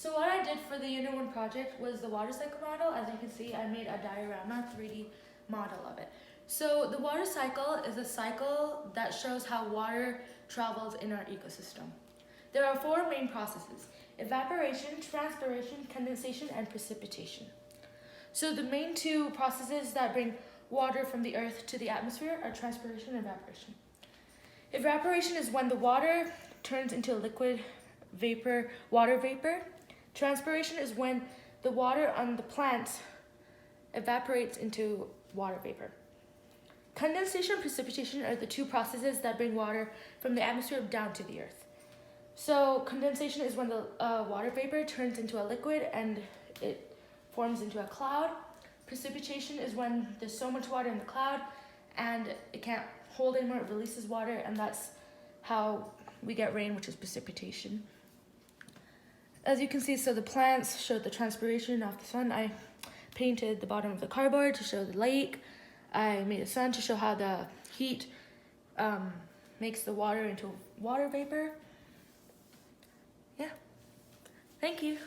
So what I did for the Unit 1 project was the water cycle model. As you can see, I made a diorama 3D model of it. So the water cycle is a cycle that shows how water travels in our ecosystem. There are 4 main processes: evaporation, transpiration, condensation, and precipitation. So the main 2 processes that bring water from the earth to the atmosphere are transpiration and evaporation. Evaporation is when the water turns into a liquid vapor, water vapor. Transpiration is when the water on the plants evaporates into water vapor. Condensation and precipitation are the 2 processes that bring water from the atmosphere down to the earth. So condensation is when the water vapor turns into a liquid and it forms into a cloud. Precipitation is when there's so much water in the cloud and it can't hold anymore, it releases water, and that's how we get rain, which is precipitation. As you can see, so the plants showed the transpiration of the sun. I painted the bottom of the cardboard to show the lake. I made a sun to show how the heat makes the water into water vapor. Yeah, thank you.